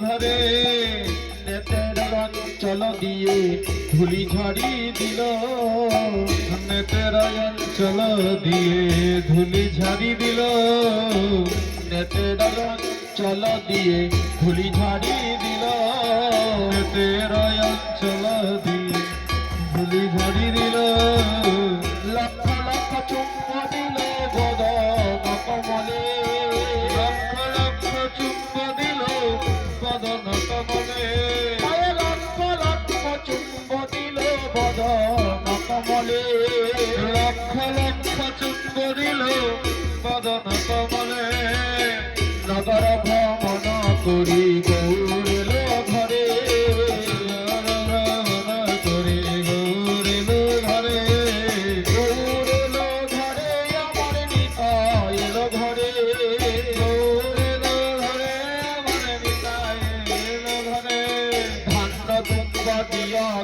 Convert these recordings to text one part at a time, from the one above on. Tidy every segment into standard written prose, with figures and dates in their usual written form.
ঘরে নেতের অঞ্চল দিয়ে ধুলি ঝাড়ি দিল নেতের অঞ্চল দিয়ে ধুলি ঝাড়ি দিল নেতের অঞ্চল দিয়ে ধুলি ঝাড়ি দিল নেতের অঞ্চল দিয়ে ধুলি ঝাড়ি দিল লক্ষ লক্ষ চুম্ব দিল বদন কমলে লক্ষ লক্ষ চুম্ব দিল বদন কমলে লক্ষ লক্ষ চুম্ব দিল বদন কমলে লক্ষ লক্ষ চুম্ব দিল বদন কমলে নগর ভ্রমণ করি গৌরেল ঘরে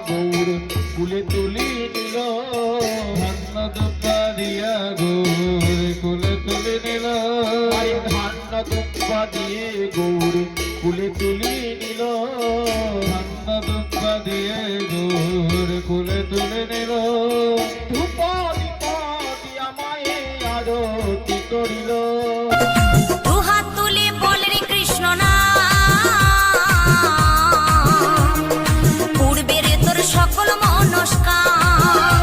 গৌর কুলে তুলি নিল ধান্য দুব্বা দিয়া গৌর কুলে তুলি নিল ধান্য দুব্বা দিয়ে গৌর কুলে তুলি নিল ধান্য দুব্বা দিয়ে গৌর কুলে তুলে নিল ধূপ দীপ দিয়া মায়ে আরতি করিল দুহাত তুলে বল রে কৃষ্ণ না সকল মনস্কার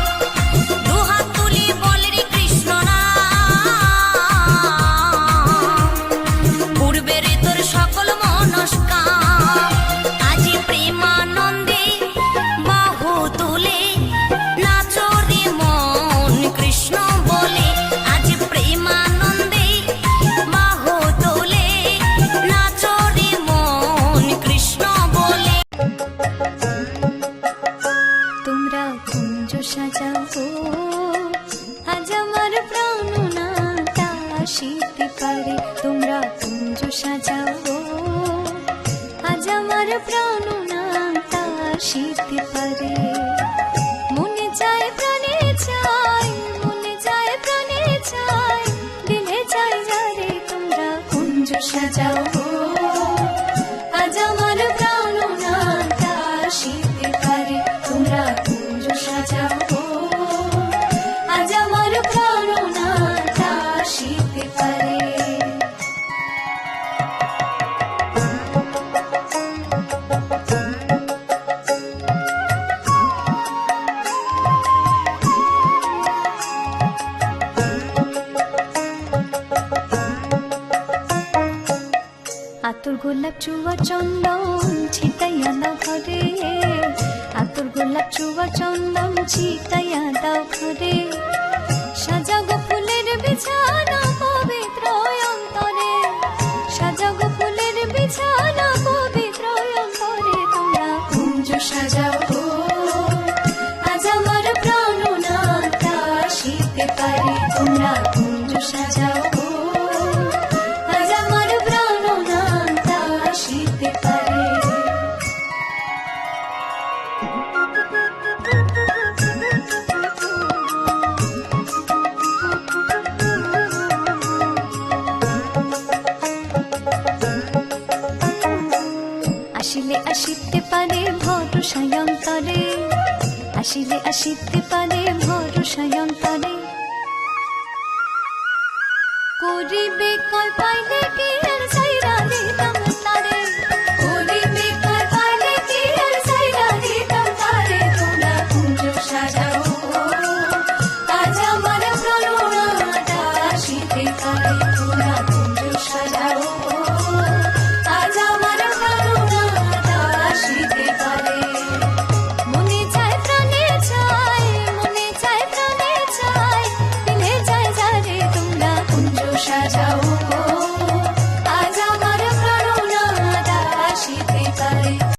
দুহাত তুলে বল রে কৃষ্ণ না পূর্বের তোর সকল মনস্কার আজি প্রেমানন্দে বাহু তুলে নাচো রে মন কৃষ্ণ বলে আজি প্রেমানন্দে বাহু তুলে নাচো রে মন কৃষ্ণ বলে তোমরা কুঞ্জ সাজাবো আজ আমার প্রাণ না আসিতে পারে তোমরা কুঞ্জ সাজাবো আজ আমার প্রাণ না আসিতে পারে মনে যায় প্রাণে চাই মনে যায় প্রাণে চাই দিলে চাই যারে তোমরা কুঞ্জ সাজাবো আজ আমার প্রাণ না আসিতে পারে তোমরা কুঞ্জ সাজাবো আজ আমার প্রাণ না আসিতে পারে আতর গোলাপ চুয়া চন্দন ছিটাইয়া দাও ঘরে আতর গোলাপ চুয়া চন্দন ছিটাইয়া দাও ঘরে সাজাগো ফুলের বিছানা পবিত্র অন্তরে সাজাগো ফুলের বিছানা পবিত্র অন্তরে তোমরা কুঞ্জ সাজাবো আজ আমার প্রাণ না আসিতে পারে তোমরা কুঞ্জ সাজাবো আজ আমার প্রাণ না আসিতে পারে আসিলে আসিতে পারে ভরসায় অন্তরে আসিলে আসিতে পারে ভরসায় অন্তরে করিবে কয় পাইলে কি আর সাইরা দিতাম তারে করিবে কয় পাইলে কি আর সাইরা দিতাম তারে তোমরা কুঞ্জ সাজাও আজ আমার প্রাণটা আসিতে পারে তোমরা কুঞ্জ সাজাও আজ আমার প্রাণটা আসিতে পারে মনে চায় প্রাণে চায় মনে চায় প্রাণে চায় দিলে চায় যারে তোমরা কুঞ্জ সাজাও